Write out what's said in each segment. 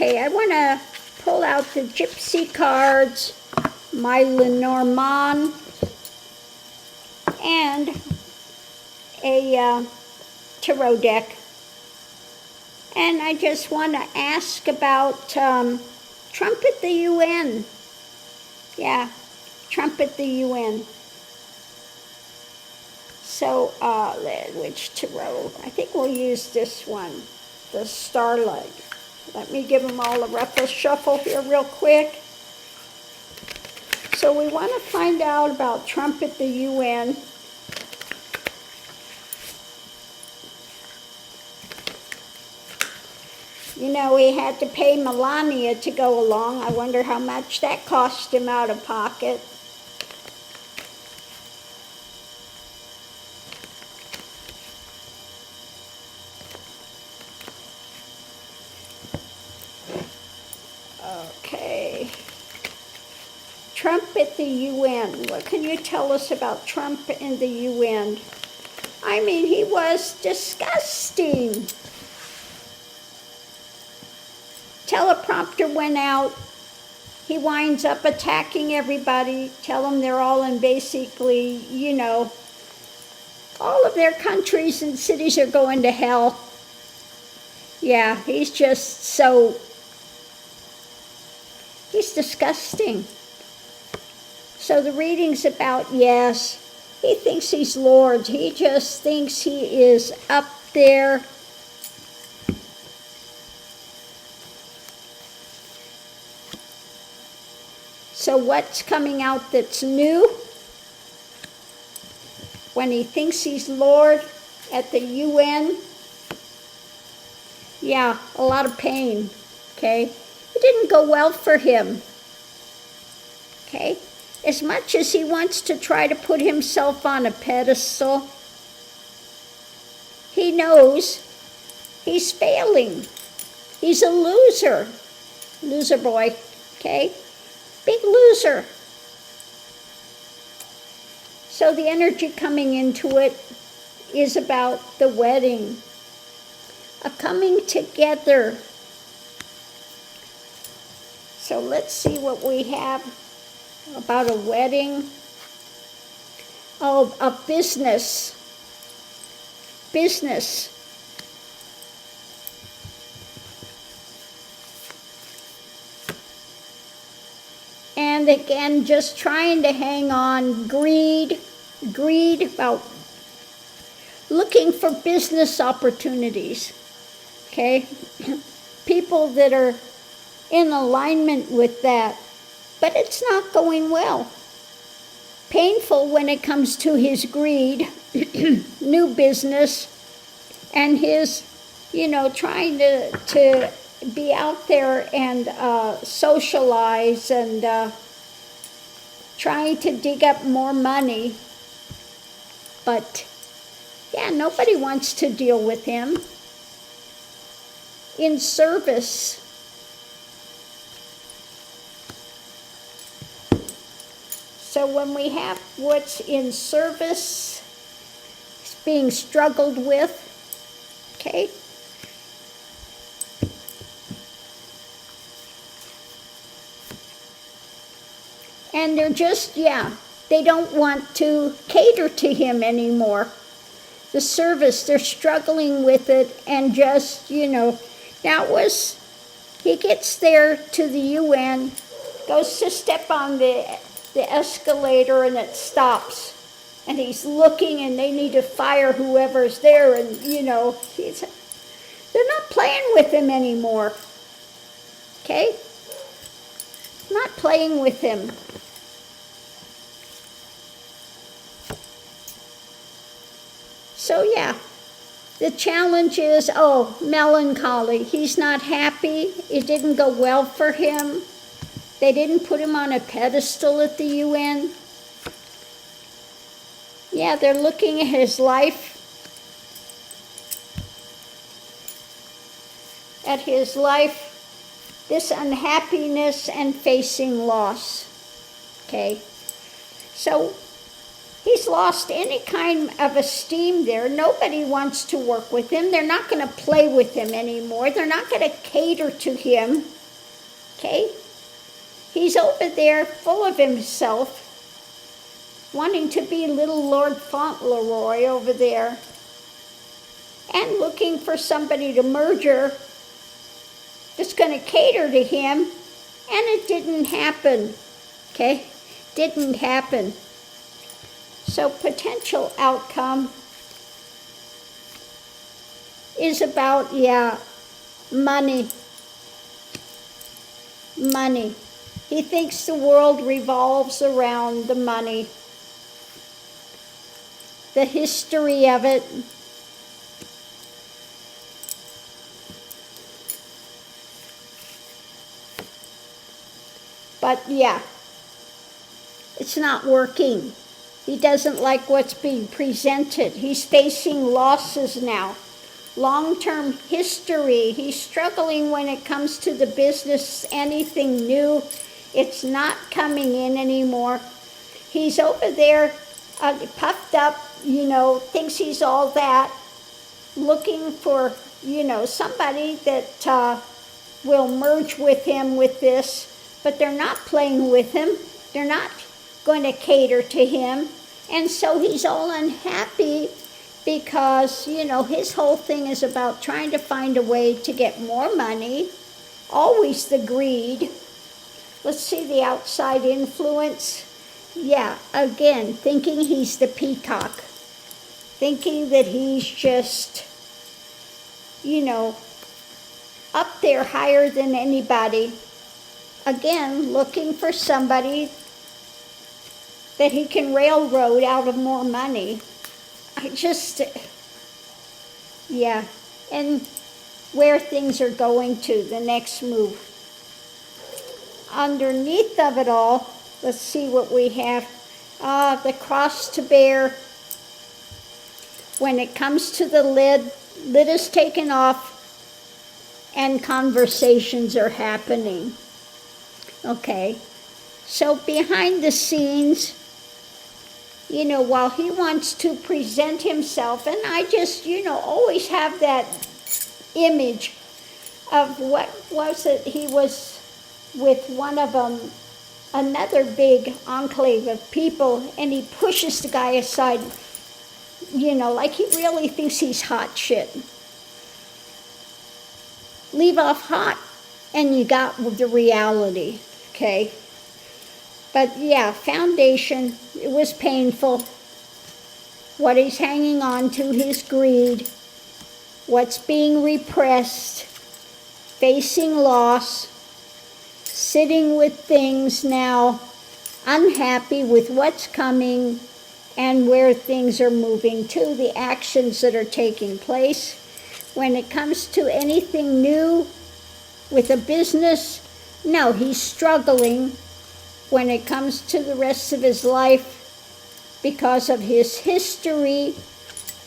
Okay, I want to pull out the Gypsy cards, my Lenormand, and a tarot deck. And I just want to ask about Trump at the UN. Yeah, Trump at the UN. So, which tarot? I think we'll use this one, the Starlight. Let me give them all a ruffle shuffle here real quick. So we want to find out about Trump at the UN. You know, he had to pay Melania to go along. I wonder how much that cost him out of pocket. Okay. Trump at the UN. What can you tell us about Trump and the UN? I mean, he was disgusting. Teleprompter went out. He winds up attacking everybody. Tell them they're all in basically, you know, all of their countries and cities are going to hell. Yeah, he's just so... he's disgusting. So the reading's about, yes, he thinks he's Lord. He just thinks he is up there. So what's coming out that's new? When he thinks he's Lord at the UN, yeah, a lot of pain, okay? It didn't go well for him, okay? As much as he wants to try to put himself on a pedestal, he knows he's failing. He's a loser. Loser boy, okay? Big loser. So the energy coming into it is about the wedding, a coming together. So let's see what we have about a wedding. Oh, a business. Business. And again, just trying to hang on. Greed about looking for business opportunities. Okay? People that are in alignment with that. But it's not going well. Painful when it comes to his greed, new business, and his, you know, trying to be out there and socialize and trying to dig up more money. But, yeah, nobody wants to deal with him. In service. So when we have what's in service, it's being struggled with, okay? And they're just, yeah, they don't want to cater to him anymore. The service, they're struggling with it and just, you know, now he gets there to the UN, goes to step on the escalator and it stops. And he's looking and they need to fire whoever's there and, you know, they're not playing with him anymore. Okay? Not playing with him. So yeah, the challenge is, melancholy. He's not happy. It didn't go well for him. They didn't put him on a pedestal at the UN. Yeah, they're looking at his life. This unhappiness and facing loss. Okay, so he's lost any kind of esteem there. Nobody wants to work with him. They're not going to play with him anymore. They're not going to cater to him. Okay? He's over there full of himself, wanting to be little Lord Fauntleroy over there, and looking for somebody to merger that's going to cater to him, and it didn't happen. Okay? Didn't happen. So potential outcome is about, money. Money. He thinks the world revolves around the money. The history of it. But it's not working. He doesn't like what's being presented. He's facing losses now. Long-term history. He's struggling when it comes to the business, anything new. It's not coming in anymore. He's over there puffed up, thinks he's all that, looking for, somebody that will merge with him with this, but they're not playing with him. They're not going to cater to him. And so he's all unhappy because, his whole thing is about trying to find a way to get more money. Always the greed. Let's see the outside influence. Again, thinking he's the peacock. Thinking that he's just, up there higher than anybody. Again, looking for somebody that he can railroad out of more money. And where things are going to, the next move. Underneath of it all, let's see what we have. The cross to bear. When it comes to the lid is taken off and conversations are happening. Okay, so behind the scenes, while he wants to present himself, and I just, always have that image of what was it, he was with one of them, another big enclave of people, and he pushes the guy aside, like he really thinks he's hot shit. Leave off hot, and you got the reality, okay? But foundation, it was painful. What he's hanging on to, his greed, what's being repressed, facing loss, sitting with things now, unhappy with what's coming and where things are moving to, the actions that are taking place. When it comes to anything new with a business, no, he's struggling when it comes to the rest of his life because of his history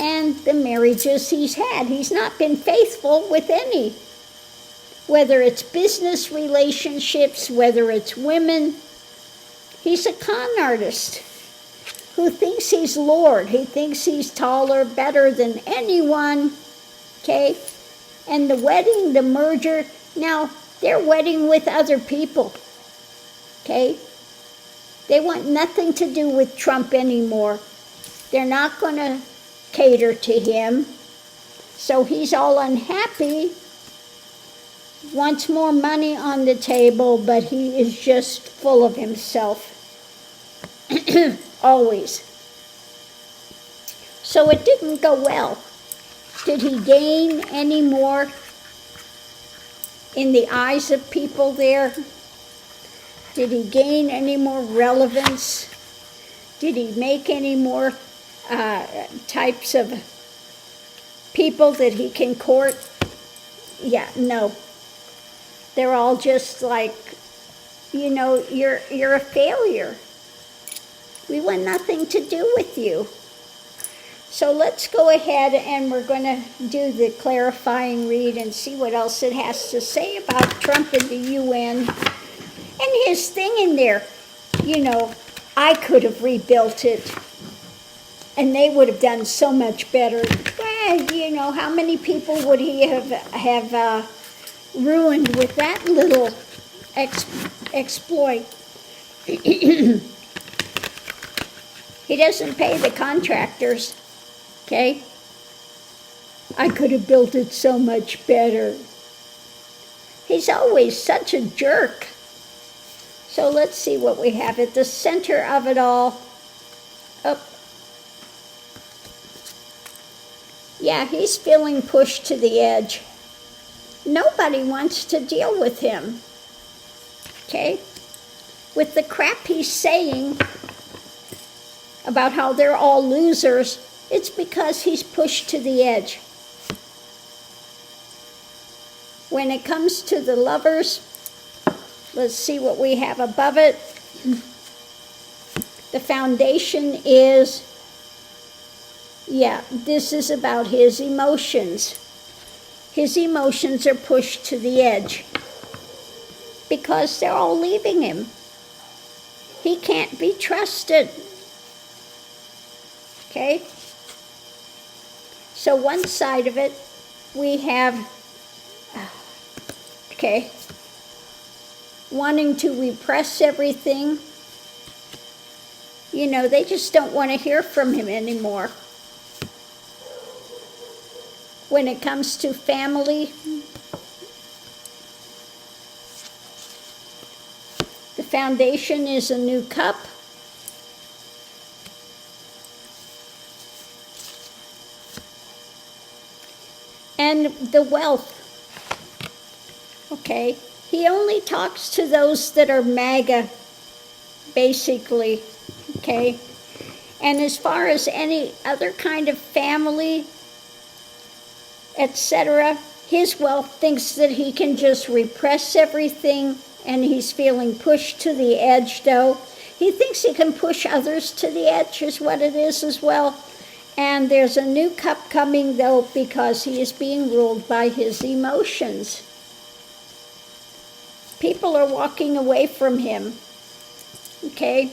and the marriages he's had. He's not been faithful with any. Whether it's business relationships, whether it's women, he's a con artist who thinks he's Lord. He thinks he's taller, better than anyone, okay? And the wedding, the merger, now they're wedding with other people, okay? They want nothing to do with Trump anymore. They're not going to cater to him. So he's all unhappy, wants more money on the table, but he is just full of himself. Always. So it didn't go well. Did he gain any more in the eyes of people there? Did he gain any more relevance? Did he make any more types of people that he can court? No. They're all just like, you're a failure. We want nothing to do with you. So let's go ahead and we're going to do the clarifying read and see what else it has to say about Trump and the UN. And his thing in there, I could have rebuilt it. And they would have done so much better. Well, how many people would he have ruined with that little exploit. He doesn't pay the contractors, okay? I could have built it so much better. He's always such a jerk. So let's see what we have at the center of it all. Up. Yeah, he's feeling pushed to the edge. Nobody wants to deal with him, okay? With the crap he's saying about how they're all losers, it's because he's pushed to the edge. When it comes to the Lovers, let's see what we have above it. The foundation is, yeah, this is about his emotions. His emotions are pushed to the edge because they're all leaving him. He can't be trusted. Okay? So one side of it, we have, okay, wanting to repress everything. You know, they just don't want to hear from him anymore. When it comes to family, the foundation is a new cup. And the wealth, okay, he only talks to those that are MAGA, basically, okay? And as far as any other kind of family, etc., his wealth thinks that he can just repress everything, and he's feeling pushed to the edge, though. He thinks he can push others to the edge, is what it is as well. And there's a new cup coming, though, because he is being ruled by his emotions. People are walking away from him, okay?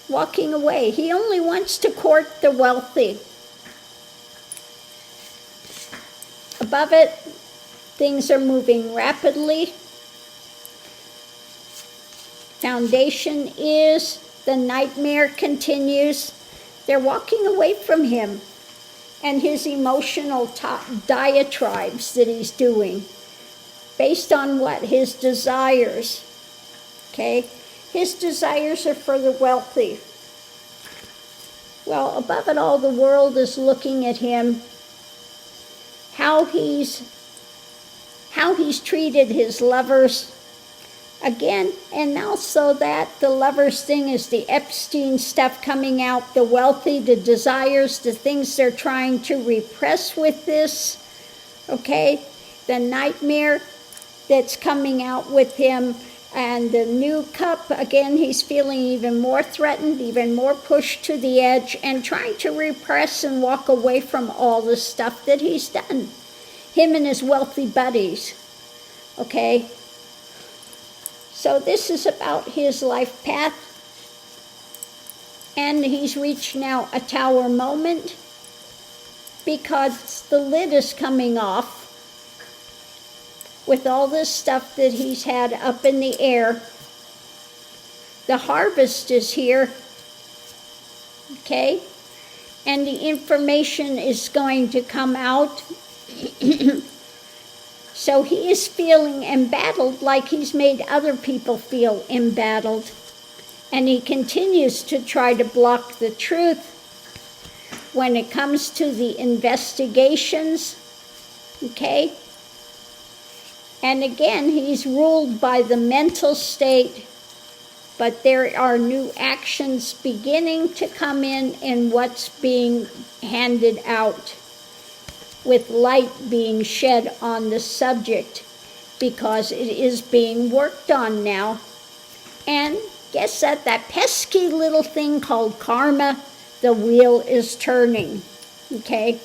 Walking away. He only wants to court the wealthy. Above it, things are moving rapidly. Foundation is, the nightmare continues. They're walking away from him and his emotional diatribes that he's doing based on what? His desires, okay? His desires are for the wealthy. Well, above it all, the world is looking at him, how he's treated his lovers. Again, and also that the lovers thing is the Epstein stuff coming out, the wealthy, the desires, the things they're trying to repress with this, okay? The nightmare that's coming out with him, and the new cup, again, he's feeling even more threatened, even more pushed to the edge, and trying to repress and walk away from all the stuff that he's done. Him and his wealthy buddies, okay? So this is about his life path, and he's reached now a tower moment because the lid is coming off with all this stuff that he's had up in the air. The harvest is here, okay, and the information is going to come out. So he is feeling embattled like he's made other people feel embattled. And he continues to try to block the truth when it comes to the investigations, okay? And again, he's ruled by the mental state, but there are new actions beginning to come in what's being handed out, with light being shed on the subject, because it is being worked on now. And guess that pesky little thing called karma, the wheel is turning, okay?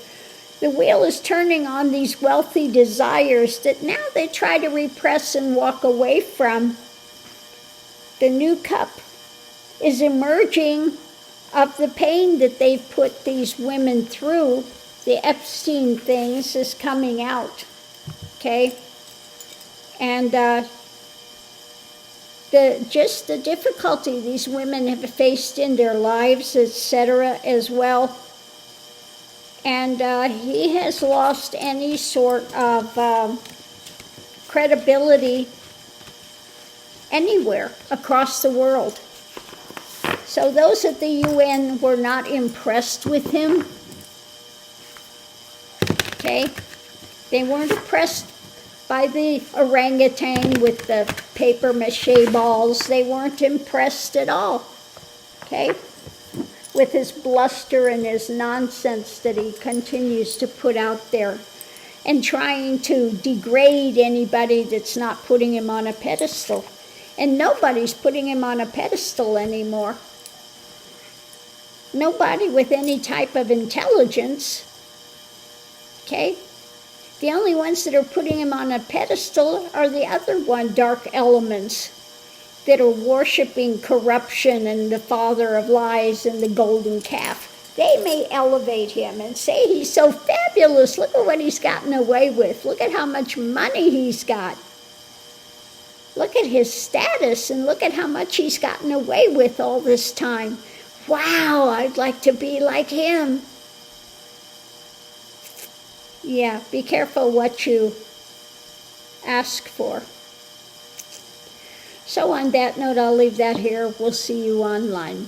The wheel is turning on these wealthy desires that now they try to repress and walk away from. The new cup is emerging of the pain that they've put these women through. The Epstein things is coming out, okay? And just the difficulty these women have faced in their lives, etc., as well. And he has lost any sort of credibility anywhere across the world. So those at the UN were not impressed with him. Okay? They weren't impressed by the orangutan with the paper mache balls. They weren't impressed at all. Okay? With his bluster and his nonsense that he continues to put out there, and trying to degrade anybody that's not putting him on a pedestal. And nobody's putting him on a pedestal anymore. Nobody with any type of intelligence. Okay? The only ones that are putting him on a pedestal are the other dark elements that are worshiping corruption and the father of lies and the golden calf. They may elevate him and say he's so fabulous. Look at what he's gotten away with. Look at how much money he's got. Look at his status and look at how much he's gotten away with all this time. Wow, I'd like to be like him. Yeah, be careful what you ask for. So on that note, I'll leave that here. We'll see you online.